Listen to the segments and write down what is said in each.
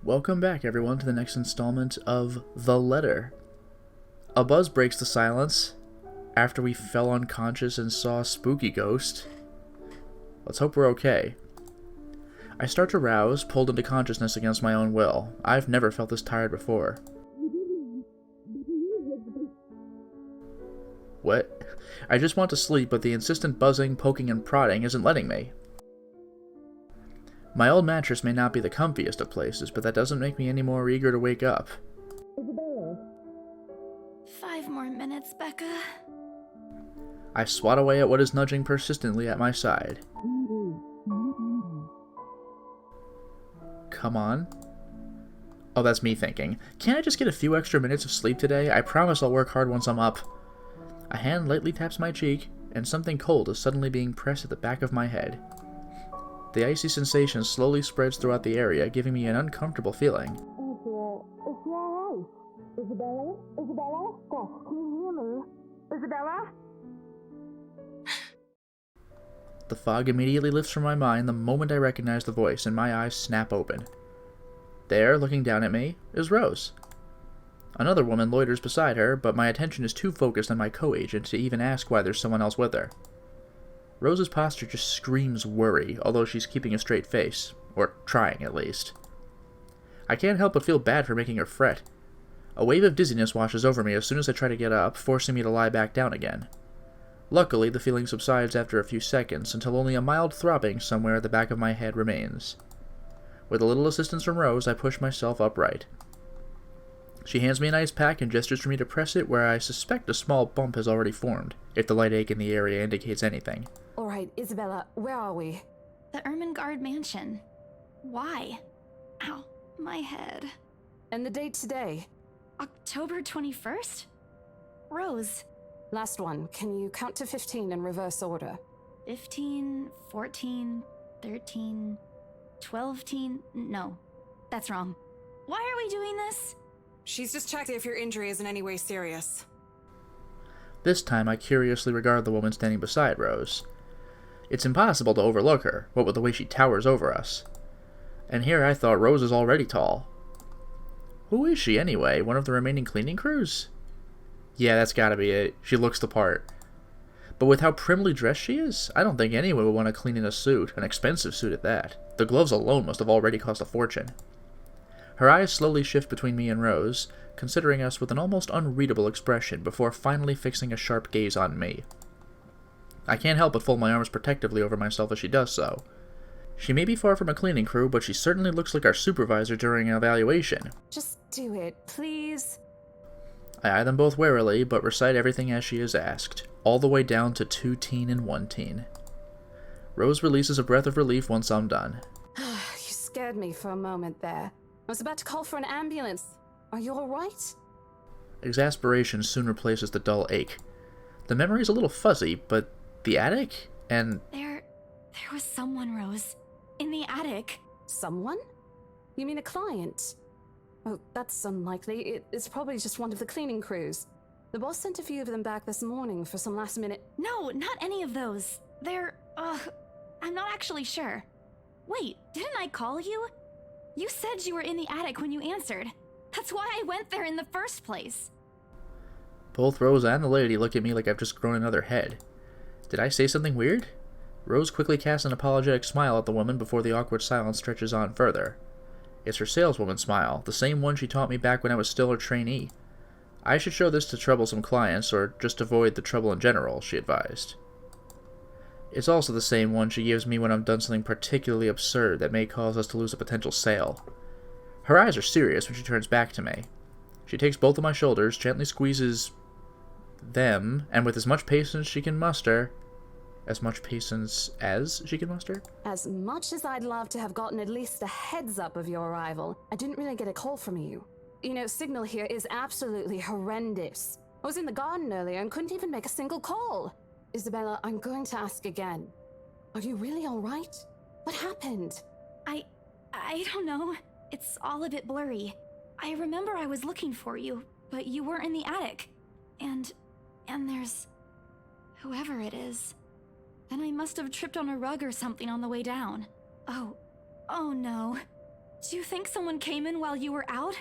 Welcome back, everyone, to the next installment of The Letter. A buzz breaks the silence after we fell unconscious and saw a spooky ghost. Let's hope we're okay. I start to rouse, pulled into consciousness against my own will. I've never felt this tired before. What? I just want to sleep, but the insistent buzzing, poking, and prodding isn't letting me. My old mattress may not be the comfiest of places, but that doesn't make me any more eager to wake up. 5 more minutes, Becca. I swat away at what is nudging persistently at my side. Come on. Oh, that's me thinking. Can't I just get a few extra minutes of sleep today? I promise I'll work hard once I'm up. A hand lightly taps my cheek, and something cold is suddenly being pressed at the back of my head. The icy sensation slowly spreads throughout the area, giving me an uncomfortable feeling. Isabella? Isabella? Gosh, can you hear me? Isabella? The fog immediately lifts from my mind the moment I recognize the voice, and my eyes snap open. There, looking down at me, is Rose. Another woman loiters beside her, but my attention is too focused on my co-agent to even ask why there's someone else with her. Rose's posture just screams worry, although she's keeping a straight face. Or trying, at least. I can't help but feel bad for making her fret. A wave of dizziness washes over me as soon as I try to get up, forcing me to lie back down again. Luckily, the feeling subsides after a few seconds, until only a mild throbbing somewhere at the back of my head remains. With a little assistance from Rose, I push myself upright. She hands me an ice pack and gestures for me to press it where I suspect a small bump has already formed, if the light ache in the area indicates anything. Alright, Isabella, where are we? The Ermengarde mansion. Why? Ow, my head. And the date today? October 21st? Rose. Last one. Can you count to 15 in reverse order? 15, 14, 13, 12 teen... No, that's wrong. Why are we doing this? She's just checked if your injury is in any way serious. This time I curiously regard the woman standing beside Rose. It's impossible to overlook her, what with the way she towers over us. And here I thought Rose is already tall. Who is she anyway? One of the remaining cleaning crews? Yeah, that's gotta be it. She looks the part. But with how primly dressed she is, I don't think anyone would want to clean in a suit, an expensive suit at that. The gloves alone must have already cost a fortune. Her eyes slowly shift between me and Rose, considering us with an almost unreadable expression before finally fixing a sharp gaze on me. I can't help but fold my arms protectively over myself as she does so. She may be far from a cleaning crew, but she certainly looks like our supervisor during an evaluation. Just do it, please. I eye them both warily, but recite everything as she is asked, all the way down to 2 teen and 1 teen. Rose releases a breath of relief once I'm done. You scared me for a moment there. I was about to call for an ambulance. Are you alright? Exasperation soon replaces the dull ache. The memory's a little fuzzy, but the attic? And... There was someone, Rose. In the attic. Someone? You mean a client? Oh, that's unlikely. It's probably just one of the cleaning crews. The boss sent a few of them back this morning for some last minute... No, not any of those. I'm not actually sure. Wait, didn't I call you? You said you were in the attic when you answered. That's why I went there in the first place. Both Rose and the lady look at me like I've just grown another head. Did I say something weird? Rose quickly casts an apologetic smile at the woman before the awkward silence stretches on further. It's her saleswoman smile, the same one she taught me back when I was still her trainee. I should show this to troublesome clients, or just avoid the trouble in general, she advised. It's also the same one she gives me when I've done something particularly absurd that may cause us to lose a potential sale. Her eyes are serious when she turns back to me. She takes both of my shoulders, gently squeezes them, and with as much patience she can muster... As much patience as she can muster? As much as I'd love to have gotten at least a heads up of your arrival, I didn't really get a call from you. You know, signal here is absolutely horrendous. I was in the garden earlier and couldn't even make a single call. Isabella, I'm going to ask again. Are you really alright? What happened? I don't know. It's all a bit blurry. I remember I was looking for you, but you weren't in the attic. And there's... whoever it is. Then I must have tripped on a rug or something on the way down. Oh no. Do you think someone came in while you were out?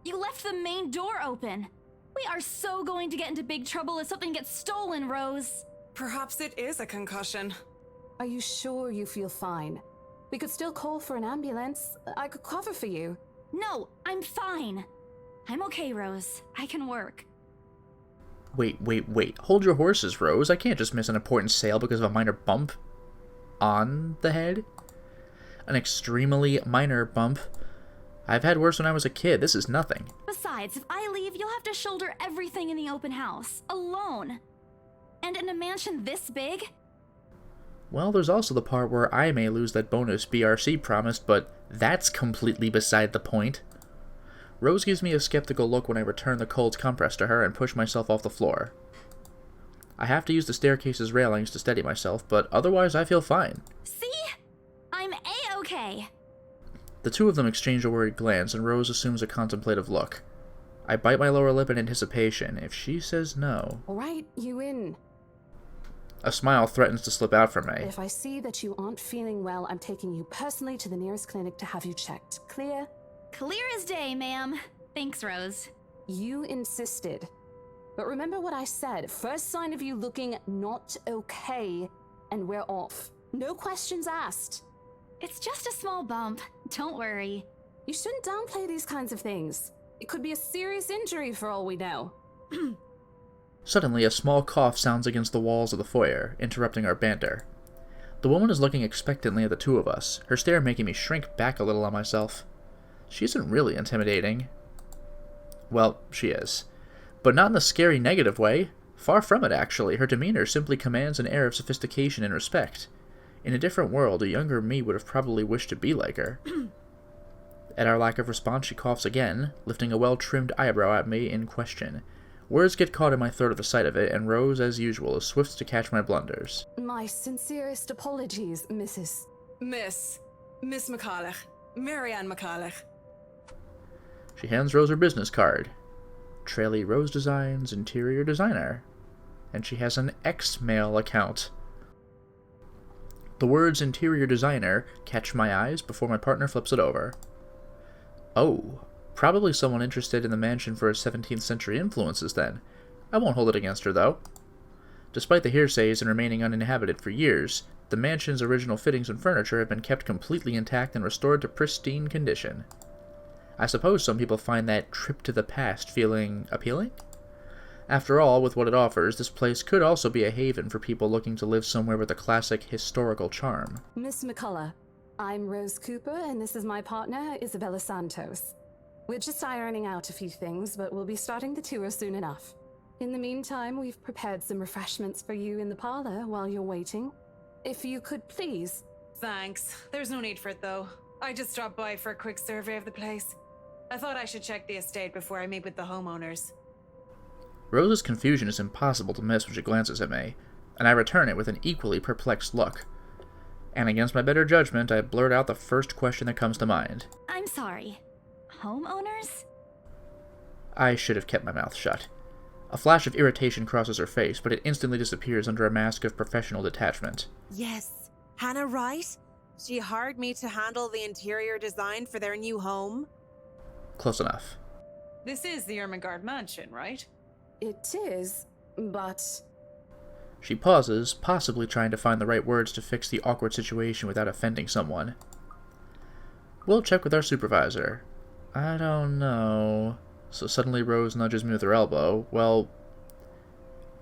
You left the main door open. We are so going to get into big trouble if something gets stolen, Rose. Perhaps it is a concussion. Are you sure you feel fine? We could still call for an ambulance. I could cover for you. No, I'm fine. I'm okay, Rose. I can work. Wait. Hold your horses, Rose. I can't just miss an important sale because of a minor bump on the head. An extremely minor bump. I've had worse when I was a kid. This is nothing. Besides, if I leave, you'll have to shoulder everything in the open house, alone. And in a mansion this big? Well, there's also the part where I may lose that bonus BRC promised, but that's completely beside the point. Rose gives me a skeptical look when I return the cold compress to her and push myself off the floor. I have to use the staircase's railings to steady myself, but otherwise I feel fine. See? I'm A-okay. The two of them exchange a worried glance, and Rose assumes a contemplative look. I bite my lower lip in anticipation. If she says no... All right, you in. A smile threatens to slip out from me. If I see that you aren't feeling well, I'm taking you personally to the nearest clinic to have you checked. Clear? Clear as day, ma'am. Thanks, Rose. You insisted. But remember what I said. First sign of you looking not okay, and we're off. No questions asked. It's just a small bump. Don't worry. You shouldn't downplay these kinds of things. It could be a serious injury for all we know. Suddenly, a small cough sounds against the walls of the foyer, interrupting our banter. The woman is looking expectantly at the two of us, her stare making me shrink back a little on myself. She isn't really intimidating. Well, she is. But not in the scary negative way. Far from it, actually. Her demeanor simply commands an air of sophistication and respect. In a different world, a younger me would have probably wished to be like her. At our lack of response, she coughs again, lifting a well-trimmed eyebrow at me in question. Words get caught in my throat at the sight of it, and Rose, as usual, is swift to catch my blunders. My sincerest apologies, Mrs. Miss McCulloch. Marianne McCulloch. She hands Rose her business card. Traily Rose Designs, interior designer. And she has an X-Mail account. The words interior designer catch my eyes before my partner flips it over. Oh, probably someone interested in the mansion for its 17th century influences then. I won't hold it against her, though. Despite the hearsays and remaining uninhabited for years, the mansion's original fittings and furniture have been kept completely intact and restored to pristine condition. I suppose some people find that trip to the past feeling appealing? After all, with what it offers, this place could also be a haven for people looking to live somewhere with a classic historical charm. Miss McCullough, I'm Rose Cooper, and this is my partner, Isabella Santos. We're just ironing out a few things, but we'll be starting the tour soon enough. In the meantime, we've prepared some refreshments for you in the parlor while you're waiting. If you could please... Thanks. There's no need for it, though. I just dropped by for a quick survey of the place. I thought I should check the estate before I meet with the homeowners. Rose's confusion is impossible to miss when she glances at me, and I return it with an equally perplexed look. And against my better judgment, I blurt out the first question that comes to mind. I'm sorry. Homeowners? I should have kept my mouth shut. A flash of irritation crosses her face, but it instantly disappears under a mask of professional detachment. Yes. Hannah Wright? She hired me to handle the interior design for their new home. Close enough. This is the Ermengarde mansion, right? It is, but... She pauses, possibly trying to find the right words to fix the awkward situation without offending someone. We'll check with our supervisor. I don't know... So suddenly Rose nudges me with her elbow. Well,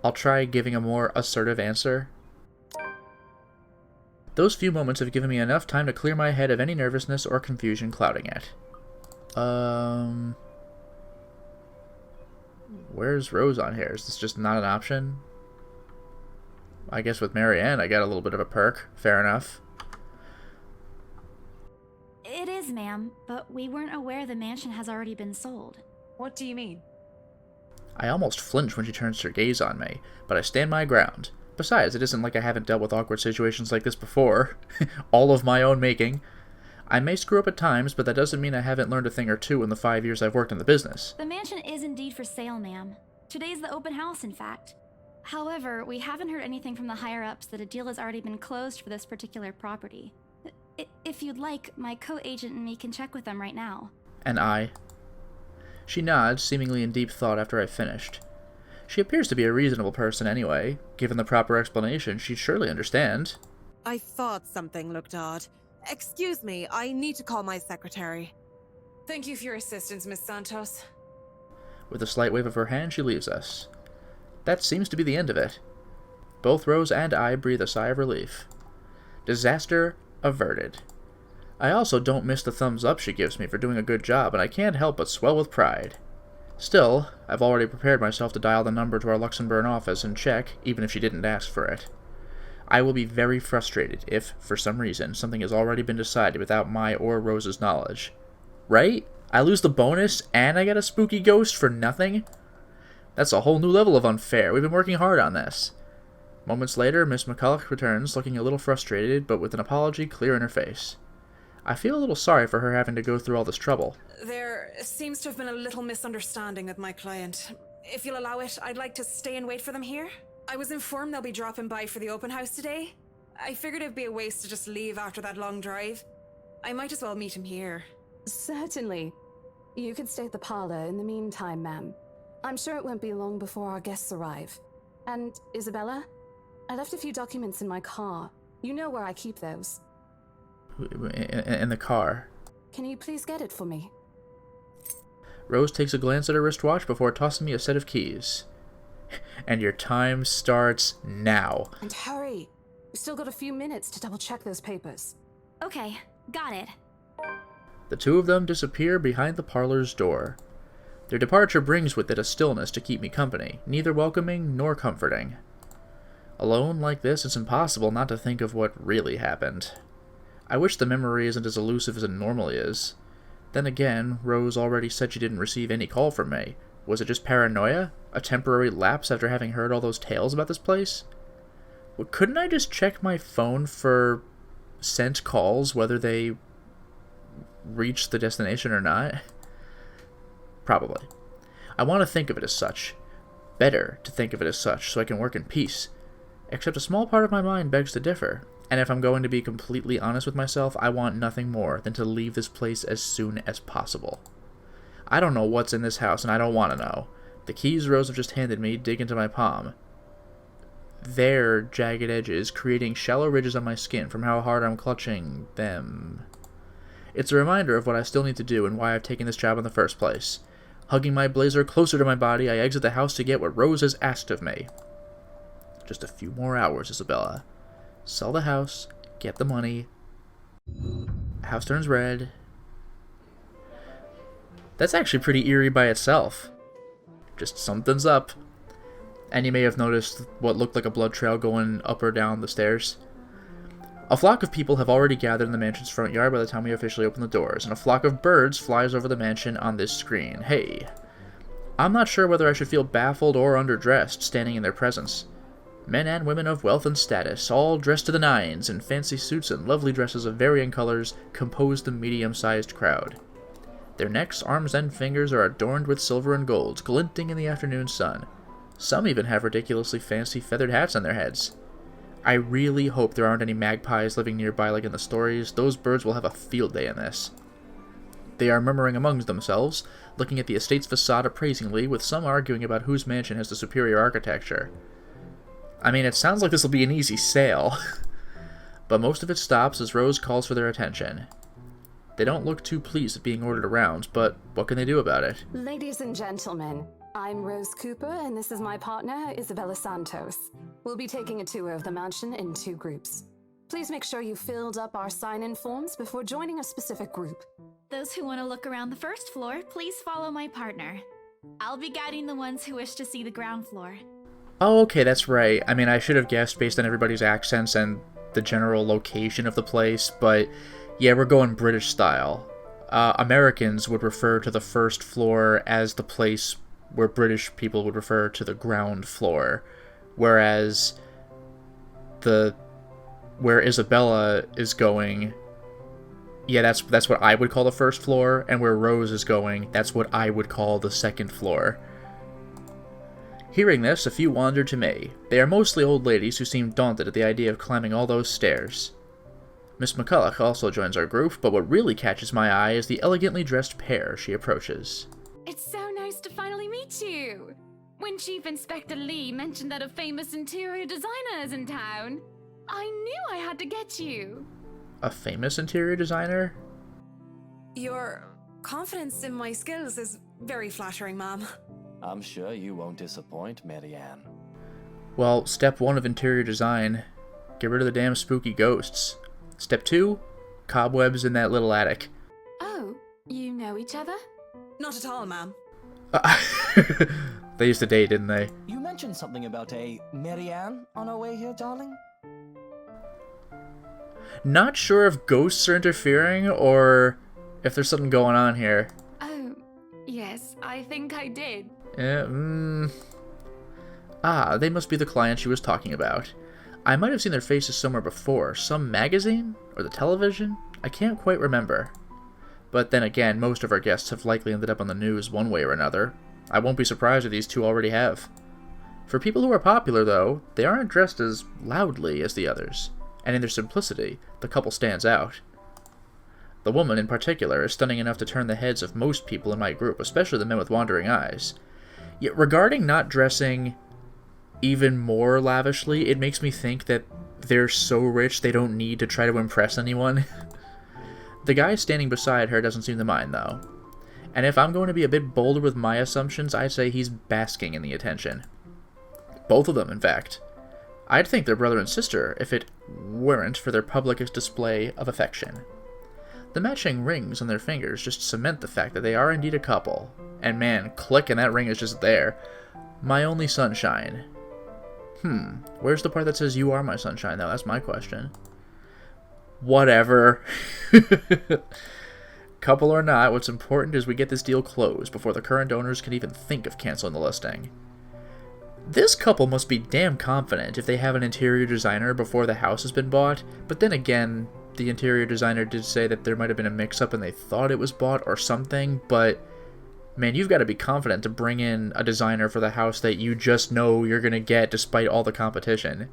I'll try giving a more assertive answer. Those few moments have given me enough time to clear my head of any nervousness or confusion clouding it. Where's Rose on here? Is this just not an option? I guess with Marianne I got a little bit of a perk. Fair enough. It is, ma'am, but we weren't aware the mansion has already been sold. What do you mean? I almost flinch when she turns her gaze on me, but I stand my ground. Besides, it isn't like I haven't dealt with awkward situations like this before. All of my own making. I may screw up at times, but that doesn't mean I haven't learned a thing or two in the 5 years I've worked in the business. The mansion is indeed for sale, ma'am. Today's the open house, in fact. However, we haven't heard anything from the higher-ups that a deal has already been closed for this particular property. If you'd like, my co-agent and me can check with them right now. And I. She nods, seemingly in deep thought after I finished. She appears to be a reasonable person anyway. Given the proper explanation, she'd surely understand. I thought something looked odd. Excuse me, I need to call my secretary. Thank you for your assistance, Miss Santos. With a slight wave of her hand, she leaves us. That seems to be the end of it. Both Rose and I breathe a sigh of relief. Disaster averted. I also don't miss the thumbs up she gives me for doing a good job, and I can't help but swell with pride. Still, I've already prepared myself to dial the number to our Luxembourg office and check, even if she didn't ask for it. I will be very frustrated if, for some reason, something has already been decided without my or Rose's knowledge. Right? I lose the bonus, and I get a spooky ghost for nothing? That's a whole new level of unfair. We've been working hard on this. Moments later, Miss McCulloch returns, looking a little frustrated, but with an apology clear in her face. I feel a little sorry for her having to go through all this trouble. There seems to have been a little misunderstanding with my client. If you'll allow it, I'd like to stay and wait for them here. I was informed they'll be dropping by for the open house today. I figured it'd be a waste to just leave after that long drive. I might as well meet him here. Certainly. You could stay at the parlor in the meantime, ma'am. I'm sure it won't be long before our guests arrive. And, Isabella? I left a few documents in my car. You know where I keep those. In the car. Can you please get it for me? Rose takes a glance at her wristwatch before tossing me a set of keys. And your time starts now. And hurry! We've still got a few minutes to double-check those papers. Okay, got it. The two of them disappear behind the parlor's door. Their departure brings with it a stillness to keep me company, neither welcoming nor comforting. Alone like this, it's impossible not to think of what really happened. I wish the memory isn't as elusive as it normally is. Then again, Rose already said she didn't receive any call from me. Was it just paranoia? A temporary lapse after having heard all those tales about this place? Well, couldn't I just check my phone for sent calls, whether they reached the destination or not? Probably. I want to think of it as such. Better to think of it as such, so I can work in peace. Except a small part of my mind begs to differ. And if I'm going to be completely honest with myself, I want nothing more than to leave this place as soon as possible. I don't know what's in this house, and I don't want to know. The keys Rose have just handed me dig into my palm. Their jagged edges creating shallow ridges on my skin from how hard I'm clutching them. It's a reminder of what I still need to do and why I've taken this job in the first place. Hugging my blazer closer to my body, I exit the house to get what Rose has asked of me. Just a few more hours, Isabella. Sell the house, get the money. House turns red. That's actually pretty eerie by itself. Just something's up. And you may have noticed what looked like a blood trail going up or down the stairs. A flock of people have already gathered in the mansion's front yard by the time we officially open the doors, and a flock of birds flies over the mansion on this screen. Hey. I'm not sure whether I should feel baffled or underdressed standing in their presence. Men and women of wealth and status, all dressed to the nines in fancy suits and lovely dresses of varying colors, compose the medium-sized crowd. Their necks, arms, and fingers are adorned with silver and gold, glinting in the afternoon sun. Some even have ridiculously fancy feathered hats on their heads. I really hope there aren't any magpies living nearby like in the stories. Those birds will have a field day in this. They are murmuring amongst themselves, looking at the estate's facade appraisingly, with some arguing about whose mansion has the superior architecture. I mean, it sounds like this will be an easy sale. But most of it stops as Rose calls for their attention. They don't look too pleased at being ordered around, but what can they do about it? Ladies and gentlemen, I'm Rose Cooper, and this is my partner, Isabella Santos. We'll be taking a tour of the mansion in 2 groups. Please make sure you filled up our sign-in forms before joining a specific group. Those who want to look around the first floor, please follow my partner. I'll be guiding the ones who wish to see the ground floor. Oh, okay, that's right. I mean, I should have guessed based on everybody's accents and the general location of the place, but yeah, we're going British style. Americans would refer to the first floor as the place where British people would refer to the ground floor, whereas where Isabella is going, yeah, that's what I would call the first floor, and where Rose is going, that's what I would call the second floor. Hearing this, a few wander to me. They are mostly old ladies who seem daunted at the idea of climbing all those stairs. Miss McCulloch also joins our group, but what really catches my eye is the elegantly dressed pair she approaches. It's so nice to finally meet you! When Chief Inspector Lee mentioned that a famous interior designer is in town, I knew I had to get you! A famous interior designer? Your confidence in my skills is very flattering, ma'am. I'm sure you won't disappoint, Marianne. Well, step 1 of interior design, get rid of the damn spooky ghosts. Step 2, cobwebs in that little attic. Oh, you know each other? Not at all, ma'am. They used to date, didn't they? You mentioned something about a Marianne on our way here, darling? Not sure if ghosts are interfering or if there's something going on here. Oh, yes, I think I did. Ah, they must be the client she was talking about. I might have seen their faces somewhere before. Some magazine? Or the television? I can't quite remember. But then again, most of our guests have likely ended up on the news one way or another. I won't be surprised if these two already have. For people who are popular, though, they aren't dressed as loudly as the others, and in their simplicity, the couple stands out. The woman, in particular, is stunning enough to turn the heads of most people in my group, especially the men with wandering eyes. Yet regarding not dressing even more lavishly, it makes me think that they're so rich they don't need to try to impress anyone. The guy standing beside her doesn't seem to mind, though. And if I'm going to be a bit bolder with my assumptions, I'd say he's basking in the attention. Both of them, in fact. I'd think they're brother and sister if it weren't for their public display of affection. The matching rings on their fingers just cement the fact that they are indeed a couple. And man, click and that ring is just there. My only sunshine. Where's the part that says you are my sunshine, though? That's my question. Whatever. Couple or not, what's important is we get this deal closed before the current owners can even think of canceling the listing. This couple must be damn confident if they have an interior designer before the house has been bought, but then again, the interior designer did say that there might have been a mix-up and they thought it was bought or something, but man, you've got to be confident to bring in a designer for the house that you just know you're going to get despite all the competition.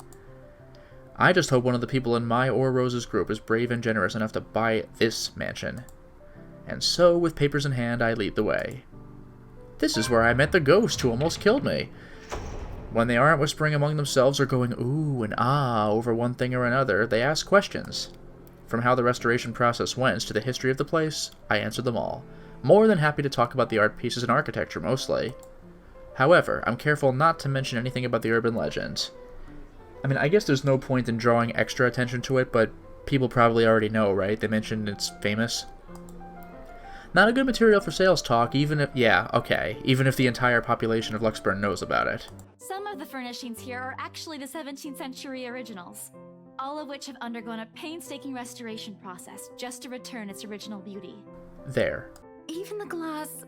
I just hope one of the people in my or Rose's group is brave and generous enough to buy this mansion. And so, with papers in hand, I lead the way. This is where I met the ghost who almost killed me. When they aren't whispering among themselves or going ooh and ah over one thing or another, they ask questions. From how the restoration process went to the history of the place, I answered them all. More than happy to talk about the art pieces and architecture, mostly. However, I'm careful not to mention anything about the urban legend. I mean, I guess there's no point in drawing extra attention to it, but people probably already know, right? They mentioned it's famous. Not a good material for sales talk, even if the entire population of Luxburn knows about it. Some of the furnishings here are actually the 17th century originals, all of which have undergone a painstaking restoration process just to return its original beauty. There. Even the glass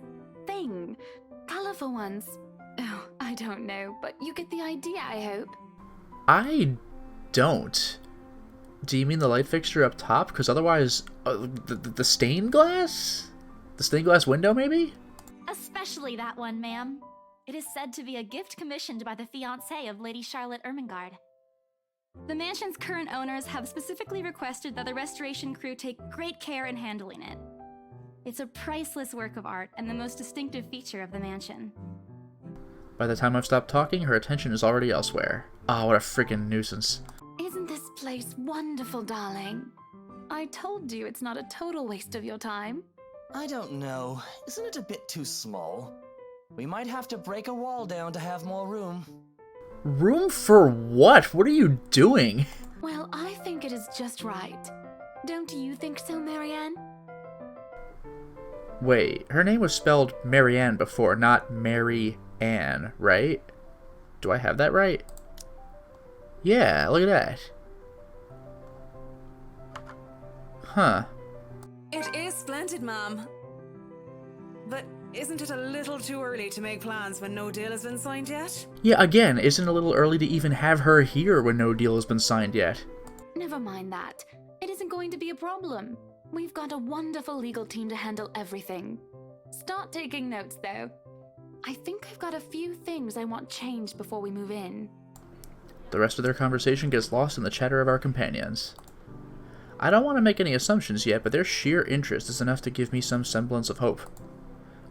thing. Colorful ones. Oh, I don't know, but you get the idea, I hope. I don't. Do you mean the light fixture up top? Because otherwise, the stained glass? The stained glass window, maybe? Especially that one, ma'am. It is said to be a gift commissioned by the fiancé of Lady Charlotte Ermengarde. The mansion's current owners have specifically requested that the restoration crew take great care in handling it. It's a priceless work of art and the most distinctive feature of the mansion. By the time I've stopped talking, her attention is already elsewhere. Ah, what a freaking nuisance. Isn't this place wonderful, darling? I told you it's not a total waste of your time. I don't know. Isn't it a bit too small? We might have to break a wall down to have more room. Room for what? What are you doing? Well, I think it is just right. Don't you think so, Marianne? Wait, her name was spelled Marianne before, not Mary Ann, right? Do I have that right? Yeah, look at that. Huh. It is splendid, ma'am. But isn't it a little too early to make plans when no deal has been signed yet? Yeah, again, isn't it a little early to even have her here when no deal has been signed yet? Never mind that. It isn't going to be a problem. We've got a wonderful legal team to handle everything. Start taking notes, though. I think I've got a few things I want changed before we move in. The rest of their conversation gets lost in the chatter of our companions. I don't want to make any assumptions yet, but their sheer interest is enough to give me some semblance of hope.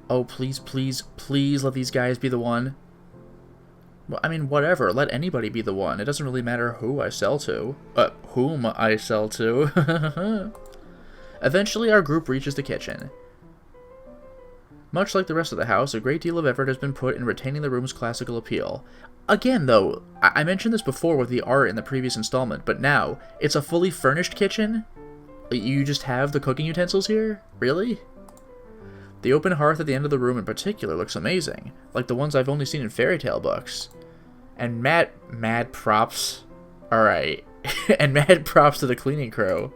Oh, please, please, please let these guys be the one. Well, I mean, whatever. Let anybody be the one. It doesn't really matter who I sell to. Whom I sell to. Eventually, our group reaches the kitchen. Much like the rest of the house, a great deal of effort has been put in retaining the room's classical appeal. Again, though, I mentioned this before with the art in the previous installment, but now, it's a fully furnished kitchen? You just have the cooking utensils here? Really? The open hearth at the end of the room in particular looks amazing, like the ones I've only seen in fairy tale books. And mad props. Alright. And mad props to the cleaning crew.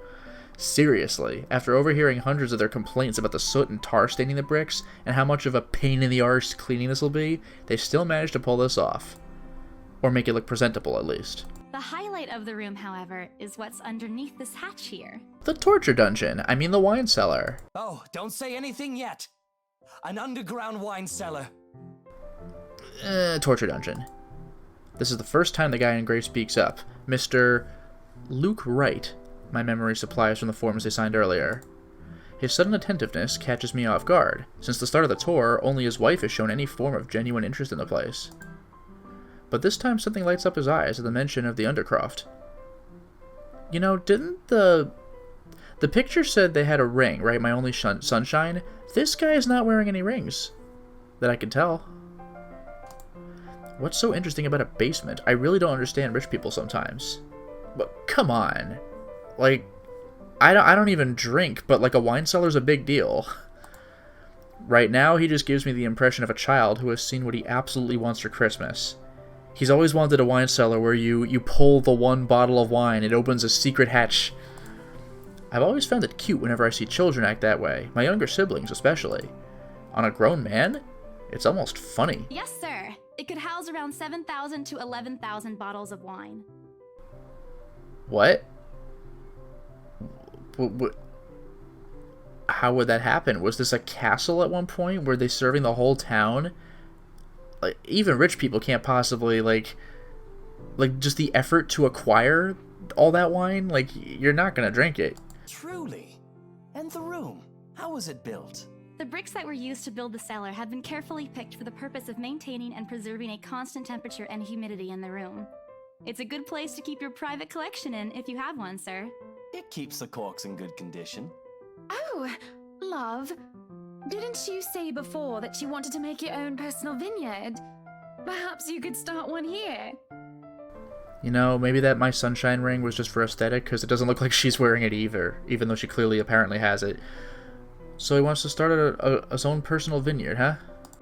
Seriously, after overhearing hundreds of their complaints about the soot and tar staining the bricks, and how much of a pain in the arse cleaning this will be, they still managed to pull this off. Or make it look presentable, at least. The highlight of the room, however, is what's underneath this hatch here. The torture dungeon. I mean the wine cellar. Oh, don't say anything yet. An underground wine cellar. Torture dungeon. This is the first time the guy in gray speaks up. Mr. Luke Wright. My memory supplies from the forms they signed earlier. His sudden attentiveness catches me off guard. Since the start of the tour, only his wife has shown any form of genuine interest in the place. But this time something lights up his eyes at the mention of the Undercroft. You know, didn't the picture said they had a ring, right? My only sunshine? This guy is not wearing any rings. That I can tell. What's so interesting about a basement? I really don't understand rich people sometimes. But come on. Like, I don't even drink, but like a wine cellar's a big deal. Right now, he just gives me the impression of a child who has seen what he absolutely wants for Christmas. He's always wanted a wine cellar where you pull the one bottle of wine, it opens a secret hatch. I've always found it cute whenever I see children act that way, my younger siblings especially. On a grown man, it's almost funny. Yes, sir. It could house around 7,000 to 11,000 bottles of wine. What? How would that happen? Was this a castle at one point? Were they serving the whole town? Like, even rich people can't possibly, like just the effort to acquire all that wine? Like, you're not gonna drink it. Truly. And the room, how was it built? The bricks that were used to build the cellar have been carefully picked for the purpose of maintaining and preserving a constant temperature and humidity in the room. It's a good place to keep your private collection in if you have one, sir. It keeps the corks in good condition. Oh, love. Didn't you say before that you wanted to make your own personal vineyard? Perhaps you could start one here. You know, maybe that My Sunshine ring was just for aesthetic, because it doesn't look like she's wearing it either, even though she clearly apparently has it. So he wants to start his own personal vineyard, huh?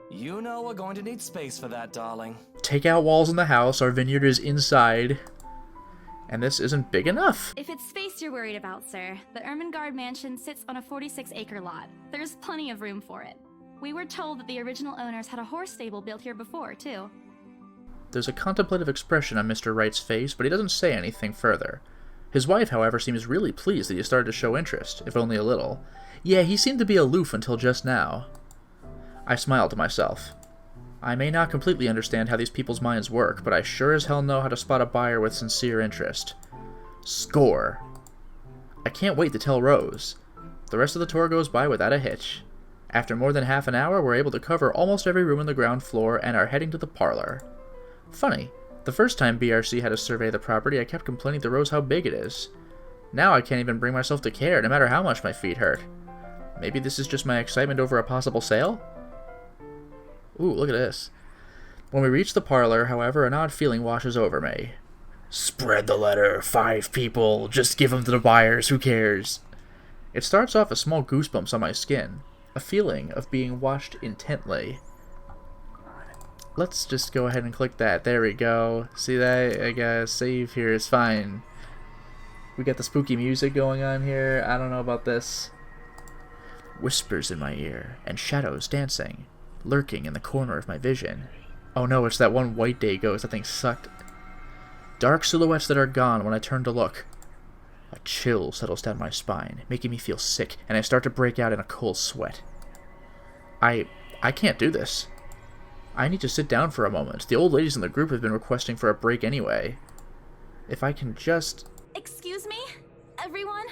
You know we're going to need space for that, darling. Take out walls in the house, our vineyard is inside. And this isn't big enough. If it's space you're worried about, sir, the Ermengarde mansion sits on a 46-acre lot. There's plenty of room for it. We were told that the original owners had a horse stable built here before, too. There's a contemplative expression on Mr. Wright's face, but he doesn't say anything further. His wife, however, seems really pleased that he started to show interest, if only a little. Yeah, he seemed to be aloof until just now. I smiled to myself. I may not completely understand how these people's minds work, but I sure as hell know how to spot a buyer with sincere interest. Score! I can't wait to tell Rose. The rest of the tour goes by without a hitch. After more than half an hour, we're able to cover almost every room on the ground floor and are heading to the parlor. Funny, the first time BRC had us survey the property, I kept complaining to Rose how big it is. Now I can't even bring myself to care, no matter how much my feet hurt. Maybe this is just my excitement over a possible sale? Ooh, look at this. When we reach the parlor, however, an odd feeling washes over me. Spread the letter, 5 people, just give them to the buyers, who cares? It starts off as small goosebumps on my skin, a feeling of being watched intently. Let's just go ahead and click that. There we go. See that? I guess save here is fine. We got the spooky music going on here. I don't know about this. Whispers in my ear, and shadows dancing, lurking in the corner of my vision. Oh no, it's that one White Day ghost. That thing sucked. Dark silhouettes that are gone when I turn to look. A chill settles down my spine, making me feel sick, and I start to break out in a cold sweat. I can't do this. I need to sit down for a moment. The old ladies in the group have been requesting for a break anyway. If I can just... Excuse me? Everyone?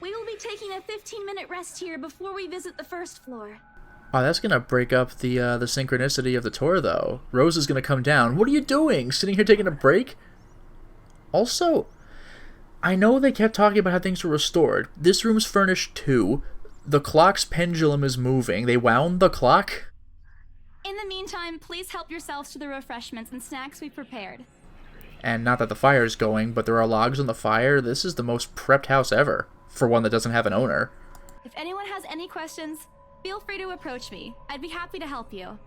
We will be taking a 15-minute rest here before we visit the first floor. Oh, that's gonna break up the synchronicity of the tour, though. Rose is gonna come down. What are you doing? Sitting here taking a break? Also, I know they kept talking about how things were restored. This room's furnished too. The clock's pendulum is moving. They wound the clock? In the meantime, please help yourselves to the refreshments and snacks we prepared. And not that the fire's going, but there are logs on the fire. This is the most prepped house ever, for one that doesn't have an owner. If anyone has any questions, feel free to approach me. I'd be happy to help you.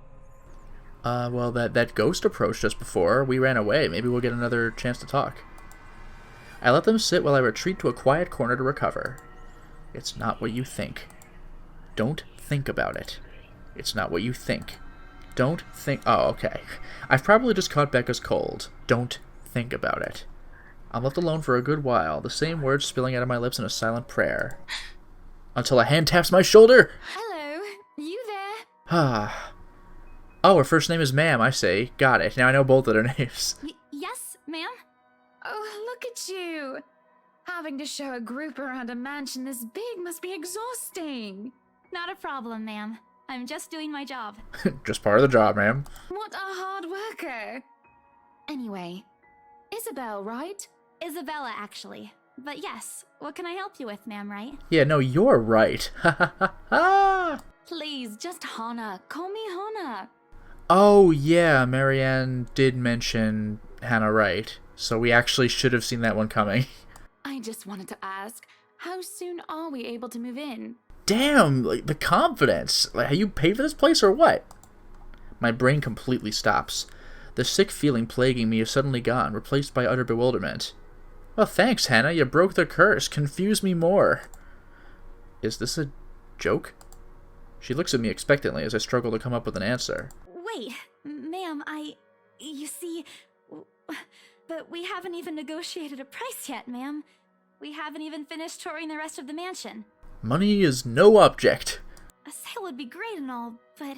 Well, that ghost approached us before. We ran away. Maybe we'll get another chance to talk. I let them sit while I retreat to a quiet corner to recover. It's not what you think. Don't think about it. It's not what you think. Don't think... Oh, okay. I've probably just caught Becca's cold. Don't think about it. I'm left alone for a good while, the same words spilling out of my lips in a silent prayer. Until a hand taps my shoulder! Hello, you there? Ah. Oh, her first name is Ma'am, I say. Got it. Now I know both of their names. Yes, ma'am? Oh, look at you. Having to show a group around a mansion this big must be exhausting. Not a problem, ma'am. I'm just doing my job. Just part of the job, ma'am. What a hard worker. Anyway, Isabel, right? Isabella, actually. But yes, what can I help you with, ma'am, right? Yeah, no, you're right. Ha ha ha ha! Please, just Hannah. Call me Hannah. Oh, yeah, Marianne did mention Hannah Wright, so we actually should have seen that one coming. I just wanted to ask, how soon are we able to move in? Damn, like, the confidence. Like, have you paid for this place or what? My brain completely stops. The sick feeling plaguing me is suddenly gone, replaced by utter bewilderment. Well, thanks, Hannah. You broke the curse. Confuse me more. Is this a joke? She looks at me expectantly as I struggle to come up with an answer. Wait, ma'am, you see, but we haven't even negotiated a price yet, ma'am. We haven't even finished touring the rest of the mansion. Money is no object. A sale would be great and all, but...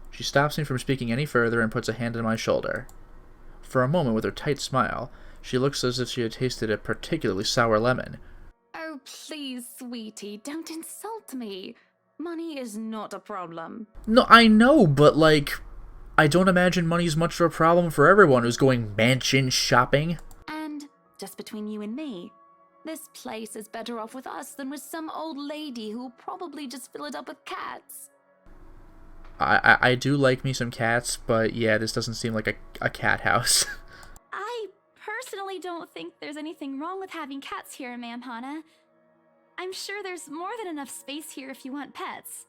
She stops me from speaking any further and puts a hand on my shoulder. For a moment, with her tight smile, she looks as if she had tasted a particularly sour lemon. Oh, please, sweetie, don't insult me. Money is not a problem. No, I know, but, like, I don't imagine money's much of a problem for everyone who's going mansion shopping. And, just between you and me, this place is better off with us than with some old lady who will probably just fill it up with cats. I do like me some cats, but yeah, this doesn't seem like a cat house. I personally don't think there's anything wrong with having cats here, ma'am Hannah. I'm sure there's more than enough space here if you want pets.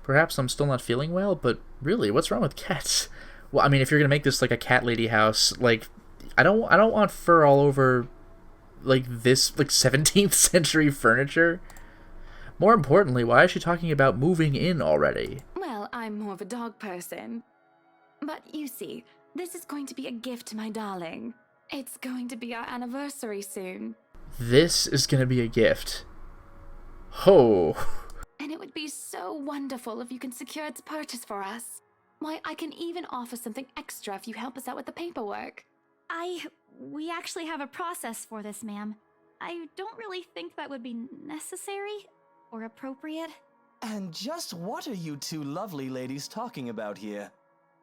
Perhaps I'm still not feeling well, but really, what's wrong with cats? Well, I mean, if you're gonna make this like a cat lady house, like, I don't want fur all over, like, this, like, 17th century furniture. More importantly, why is she talking about moving in already? Well, I'm more of a dog person. But you see, this is going to be a gift to my darling. It's going to be our anniversary soon. This is gonna be a gift. Ho! And it would be so wonderful if you can secure its purchase for us. Why, I can even offer something extra if you help us out with the paperwork. We actually have a process for this, ma'am. I don't really think that would be necessary or appropriate. And just what are you two lovely ladies talking about here?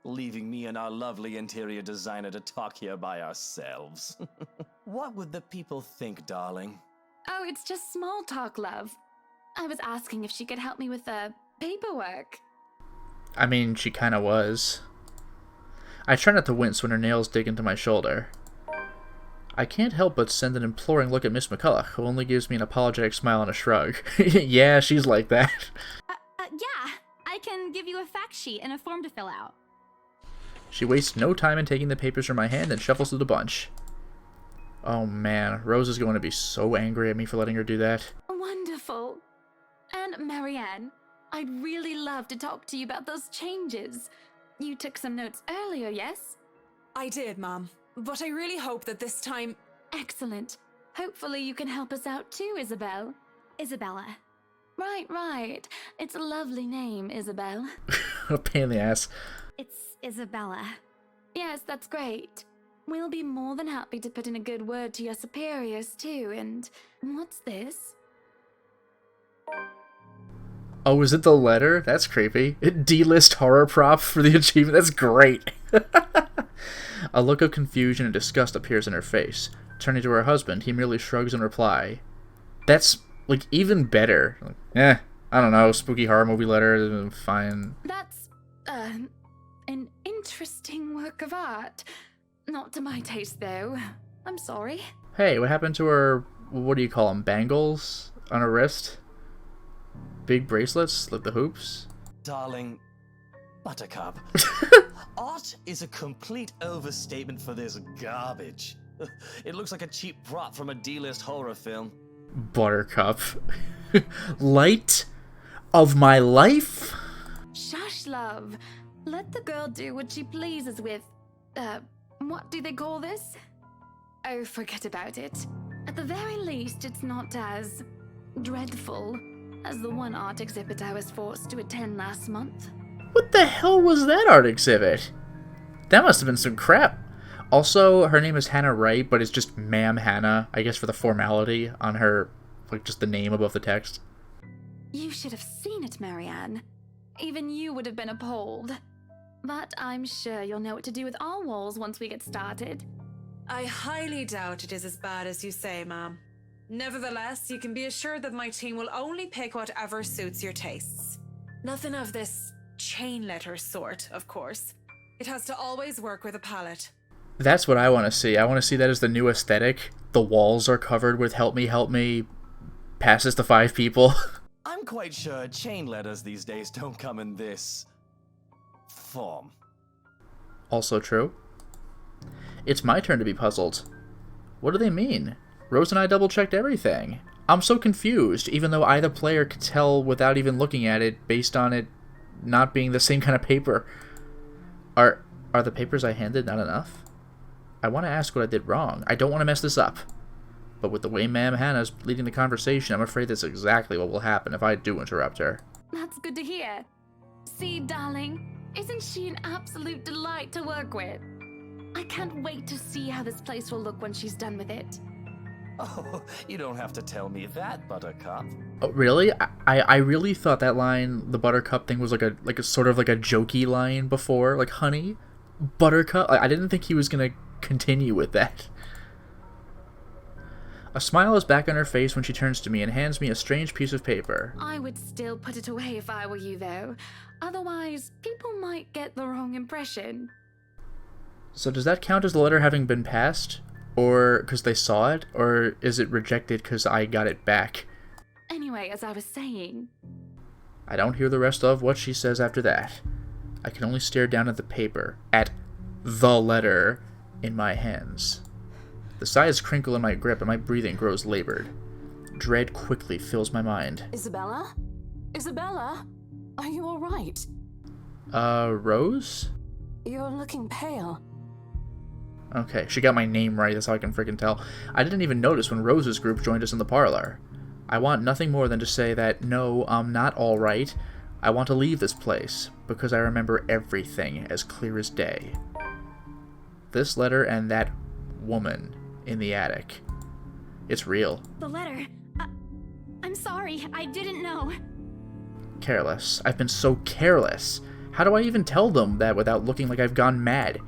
Leaving me and our lovely interior designer to talk here by ourselves. What would the people think, darling? Oh, it's just small talk, love. I was asking if she could help me with the paperwork. I mean, she kinda was. I try not to wince when her nails dig into my shoulder. I can't help but send an imploring look at Miss McCulloch, who only gives me an apologetic smile and a shrug. Yeah, she's like that. Yeah, I can give you a fact sheet and a form to fill out. She wastes no time in taking the papers from my hand and shuffles through the bunch. Oh man, Rose is going to be so angry at me for letting her do that. Wonderful. And Marianne, I'd really love to talk to you about those changes. You took some notes earlier, yes? I did, Mom. But I really hope that this time... Excellent. Hopefully you can help us out too, Isabel. Isabella. Right. It's a lovely name, Isabel. A pain in the ass. It's Isabella. Yes, that's great. We'll be more than happy to put in a good word to your superiors, too, and what's this? Oh, is it the letter? That's creepy. D-list horror prop for the achievement. That's great. A look of confusion and disgust appears in her face. Turning to her husband, he merely shrugs in reply. That's, like, even better. Like, I don't know, spooky horror movie letter, fine. That's, an interesting work of art. Not to my taste, though. I'm sorry. Hey, what happened to her, what do you call them, bangles on her wrist? Big bracelets, like the hoops? Darling, Buttercup. Art is a complete overstatement for this garbage. It looks like a cheap prop from a D-list horror film. Buttercup. Light of my life? Shush, love. Let the girl do what she pleases with, what do they call this? Oh, forget about it. At the very least, it's not as dreadful as the one art exhibit I was forced to attend last month. What the hell was that art exhibit? That must have been some crap. Also, her name is Hannah Wright, but it's just Ma'am Hannah, I guess for the formality on her, like just the name above the text. You should have seen it, Marianne. Even you would have been appalled. But I'm sure you'll know what to do with our walls once we get started. I highly doubt it is as bad as you say, ma'am. Nevertheless, you can be assured that my team will only pick whatever suits your tastes. Nothing of this chain letter sort, of course. It has to always work with a palette. That's what I want to see. I want to see that as the new aesthetic. The walls are covered with help me, passes to 5 people. I'm quite sure chain letters these days don't come in this form. Also true. It's my turn to be puzzled. What do they mean? Rose and I double-checked everything. I'm so confused, even though either player could tell without even looking at it, based on it not being the same kind of paper. Are the papers I handed not enough? I want to ask what I did wrong. I don't want to mess this up. But with the way Ma'am Hannah's leading the conversation, I'm afraid that's exactly what will happen if I do interrupt her. That's good to hear. See, darling, isn't she an absolute delight to work with? I can't wait to see how this place will look when she's done with it. Oh, you don't have to tell me that, Buttercup. Oh, really? I really thought that line, the Buttercup thing, was like a sort of like a jokey line before, like honey, Buttercup. I didn't think he was gonna continue with that. A smile is back on her face when she turns to me and hands me a strange piece of paper. I would still put it away if I were you, though. Otherwise, people might get the wrong impression. So does that count as the letter having been passed? Or because they saw it? Or is it rejected because I got it back? Anyway, as I was saying... I don't hear the rest of what she says after that. I can only stare down at the paper, at the letter in my hands. The sides crinkle in my grip and my breathing grows labored. Dread quickly fills my mind. Isabella? Isabella? Are you alright? Rose? You're looking pale. Okay, she got my name right, that's how I can freaking tell. I didn't even notice when Rose's group joined us in the parlor. I want nothing more than to say that, no, I'm not alright. I want to leave this place, because I remember everything as clear as day. This letter and that woman in the attic. It's real. The letter. I'm sorry, I didn't know. Careless. I've been so careless. How do I even tell them that without looking like I've gone mad?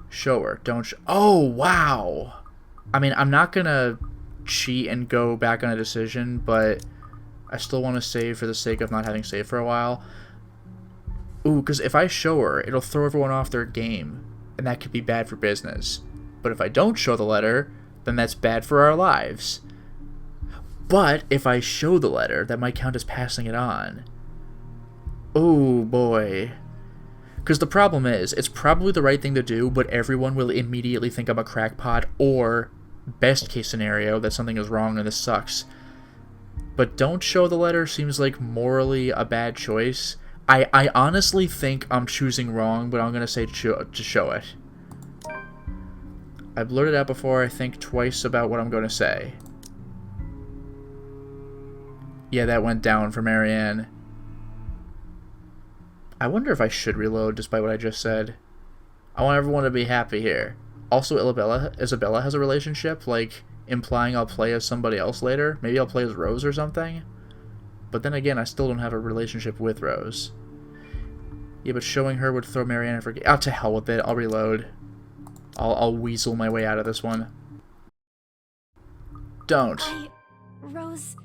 Show her, don't oh, wow! I mean, I'm not gonna cheat and go back on a decision, but I still want to save for the sake of not having saved for a while. Ooh, because if I show her, it'll throw everyone off their game, and that could be bad for business. But if I don't show the letter, then that's bad for our lives. But if I show the letter, that might count as passing it on. Oh boy. Because the problem is, it's probably the right thing to do, but everyone will immediately think I'm a crackpot, or, best case scenario, that something is wrong and this sucks. But don't show the letter seems like morally a bad choice. I honestly think I'm choosing wrong, but I'm going to say to show it. I blurted out before I think twice about what I'm going to say. Yeah, that went down for Marianne. I wonder if I should reload despite what I just said. I want everyone to be happy here. Also, Isabella has a relationship, like, implying I'll play as somebody else later. Maybe I'll play as Rose or something. But then again, I still don't have a relationship with Rose. Yeah, but showing her would throw Marianne for... Oh, to hell with it. I'll reload. I'll weasel my way out of this one. Don't. Rose,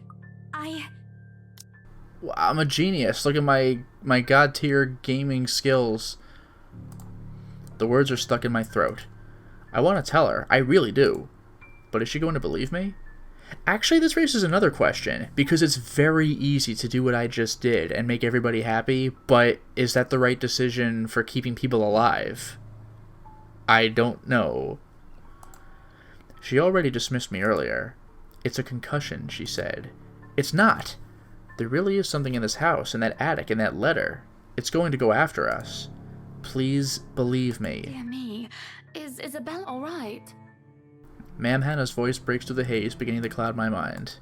I'm a genius. Look at my god tier gaming skills. The words are stuck in my throat. I want to tell her. I really do. But is she going to believe me? Actually, this raises another question, because it's very easy to do what I just did and make everybody happy, but is that the right decision for keeping people alive? I don't know. She already dismissed me earlier. It's a concussion, she said. It's not. There really is something in this house, in that attic, in that letter. It's going to go after us. Please believe me. Dear me. Is Isabella alright? Ma'am Hannah's voice breaks through the haze, beginning to cloud my mind.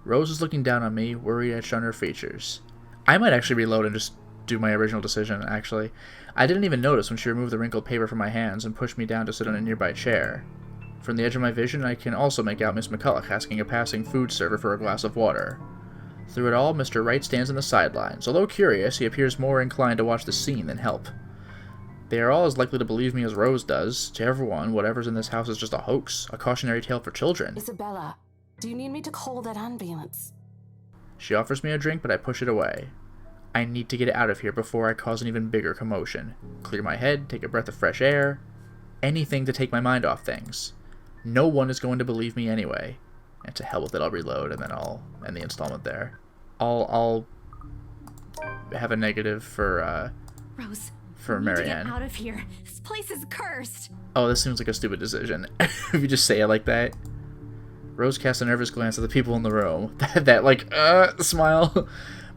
Rose is looking down on me, worried etched on her features. I might actually reload and just do my original decision, actually. I didn't even notice when she removed the wrinkled paper from my hands and pushed me down to sit on a nearby chair. From the edge of my vision, I can also make out Miss McCulloch asking a passing food server for a glass of water. Through it all, Mr. Wright stands on the sidelines. Although curious, he appears more inclined to watch the scene than help. They are all as likely to believe me as Rose does. To everyone, whatever's in this house is just a hoax, a cautionary tale for children. Isabella, do you need me to call that ambulance? She offers me a drink, but I push it away. I need to get out of here before I cause an even bigger commotion. Clear my head, take a breath of fresh air. Anything to take my mind off things. No one is going to believe me anyway. And to hell with it, I'll reload, and then I'll end the installment there. I'll have a negative for, Rose, for we need to Marianne. get out of here. This place is cursed. Oh, this seems like a stupid decision. If you just say it like that. Rose casts a nervous glance at the people in the room. that smile.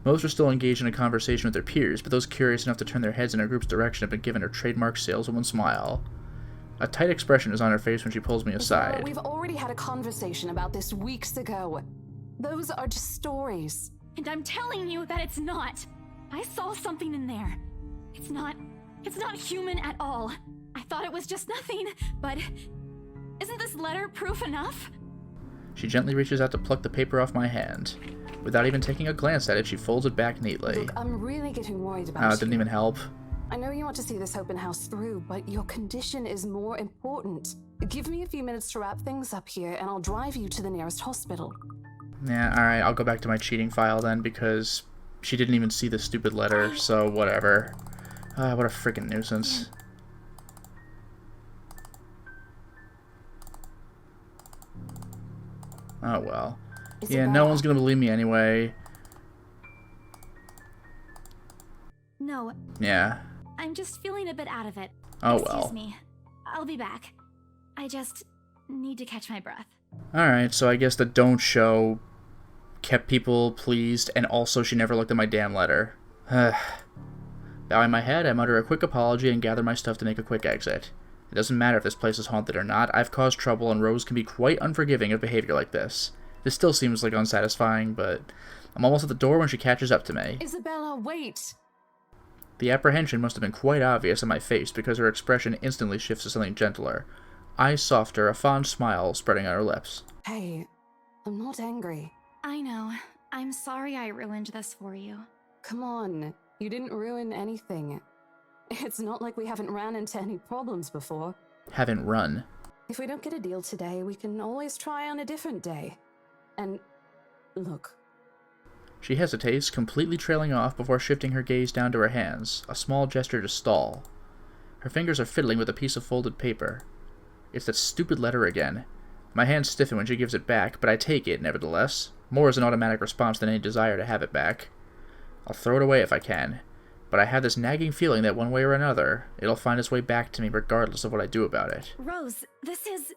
Most are still engaged in a conversation with their peers, but those curious enough to turn their heads in her group's direction have been given her trademark saleswoman smile. A tight expression is on her face when she pulls me aside. We've already had a conversation about this weeks ago. Those are just stories. And I'm telling you that it's not. I saw something in there. It's not human at all. I thought it was just nothing, but isn't this letter proof enough? She gently reaches out to pluck the paper off my hand. Without even taking a glance at it, she folds it back neatly. Look, I'm really getting worried about Oh, you. it didn't even help. I know you want to see this open house through, but your condition is more important. Give me a few minutes to wrap things up here, and I'll drive you to the nearest hospital. Yeah, alright, I'll go back to my cheating file then, because she didn't even see the stupid letter, so whatever. What a freaking nuisance. Oh well. Yeah, no one's gonna believe me anyway. No, Yeah. I'm just feeling a bit out of it. Oh Excuse well. me. I'll be back. I just need to catch my breath. Alright, so I guess the don't show kept people pleased, and also she never looked at my damn letter. Bowing my head, I mutter a quick apology and gather my stuff to make a quick exit. It doesn't matter if this place is haunted or not. I've caused trouble, and Rose can be quite unforgiving of behavior like this. This still seems like unsatisfying, but I'm almost at the door when she catches up to me. Isabella, wait! The apprehension must have been quite obvious on my face because her expression instantly shifts to something gentler. Eyes softer, a fond smile spreading on her lips. Hey, I'm not angry. I know. I'm sorry I ruined this for you. Come on, you didn't ruin anything. It's not like we haven't ran into any problems before. Haven't run. If we don't get a deal today, we can always try on a different day. And look. She hesitates, completely trailing off before shifting her gaze down to her hands, a small gesture to stall. Her fingers are fiddling with a piece of folded paper. It's that stupid letter again. My hands stiffen when she gives it back, but I take it, nevertheless, more as an automatic response than any desire to have it back. I'll throw it away if I can, but I have this nagging feeling that one way or another, it'll find its way back to me regardless of what I do about it. Rose, this is...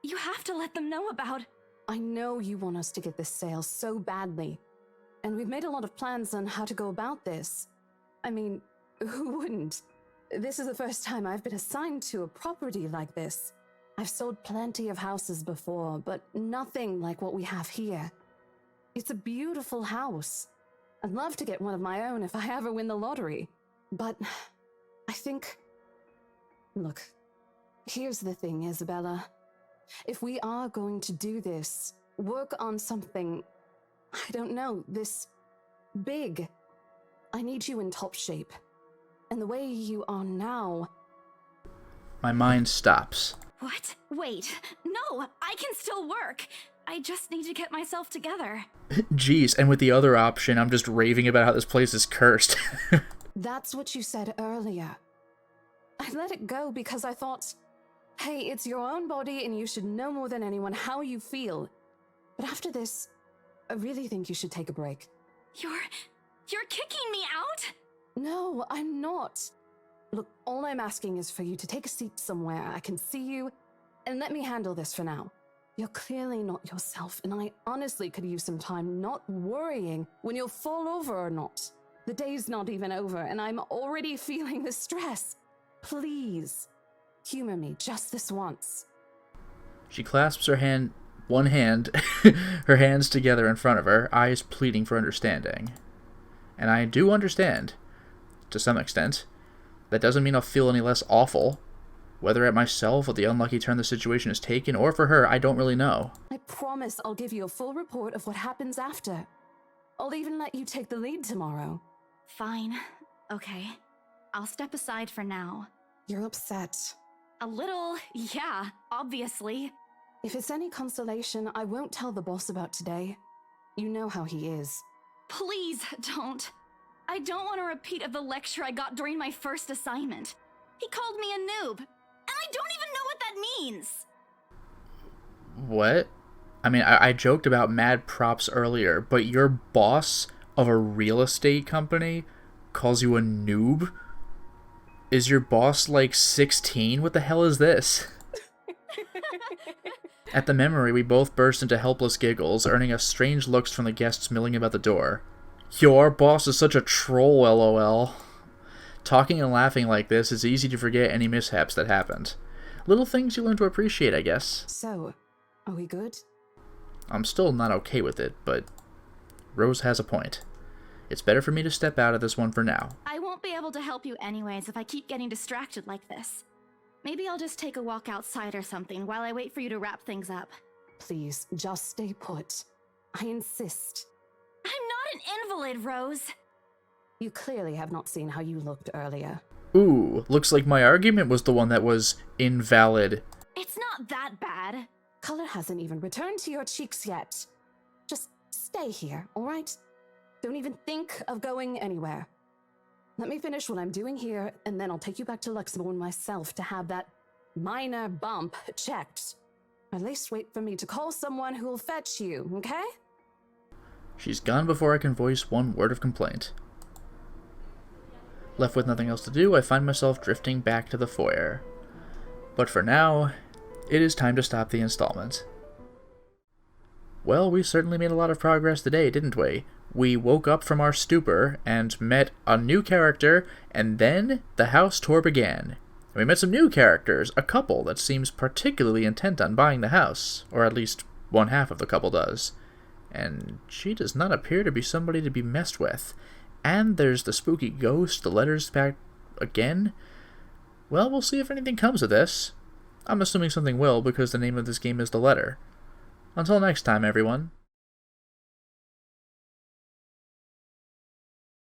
You have to let them know about... I know you want us to get this sale so badly. And we've made a lot of plans on how to go about this. I mean, who wouldn't? This is the first time I've been assigned to a property like this. I've sold plenty of houses before, but nothing like what we have here. It's a beautiful house. I'd love to get one of my own if I ever win the lottery. But I think... Look, Here's the thing, Isabella. If we are going to do this, work on something, I don't know, this big, I need you in top shape. And the way you are now... My mind stops. What? Wait. No, I can still work. I just need to get myself together. Jeez, and with the other option, I'm just raving about how this place is cursed. That's what you said earlier. I let it go because I thought, hey, it's your own body and you should know more than anyone how you feel. But after this, I really think you should take a break. You're kicking me out? No, I'm not. Look, all I'm asking is for you to take a seat somewhere I can see you, and let me handle this for now. You're clearly not yourself, and I honestly could use some time not worrying when you'll fall over or not. The day's not even over, and I'm already feeling the stress. Please, humor me just this once. She clasps her hands together in front of her, eyes pleading for understanding. And I do understand, to some extent. That doesn't mean I'll feel any less awful. Whether at myself or the unlucky turn the situation has taken, or for her, I don't really know. I promise I'll give you a full report of what happens after. I'll even let you take the lead tomorrow. Fine. Okay. I'll step aside for now. You're upset. A little, yeah, obviously. If it's any consolation, I won't tell the boss about today. You know how he is. Please don't. I don't want a repeat of the lecture I got during my first assignment. He called me a noob, and I don't even know what that means. What? I mean, I joked about mad props earlier, but your boss of a real estate company calls you a noob? Is your boss like 16? What the hell is this? At the memory, we both burst into helpless giggles, earning us strange looks from the guests milling about the door. Your boss is such a troll, lol. Talking and laughing like this, it's easy to forget any mishaps that happened. Little things you learn to appreciate, I guess. So, are we good? I'm still not okay with it, but Rose has a point. It's better for me to step out of this one for now. I won't be able to help you anyways if I keep getting distracted like this. Maybe I'll just take a walk outside or something while I wait for you to wrap things up. Please, just stay put. I insist. I'm not an invalid, Rose. You clearly have not seen how you looked earlier. Ooh, looks like my argument was the one that was invalid. It's not that bad. Color hasn't even returned to your cheeks yet. Just stay here, all right? Don't even think of going anywhere. Let me finish what I'm doing here, and then I'll take you back to Luxembourg myself to have that minor bump checked. At least wait for me to call someone who'll fetch you, okay? She's gone before I can voice one word of complaint. Left with nothing else to do, I find myself drifting back to the foyer. But for now, it is time to stop the installment. Well, we certainly made a lot of progress today, didn't we? We woke up from our stupor and met a new character, and then the house tour began. We met some new characters, a couple that seems particularly intent on buying the house, or at least one half of the couple does. And she does not appear to be somebody to be messed with. And there's the spooky ghost, the letters back again. Well, we'll see if anything comes of this. I'm assuming something will, because the name of this game is The Letter. Until next time, everyone.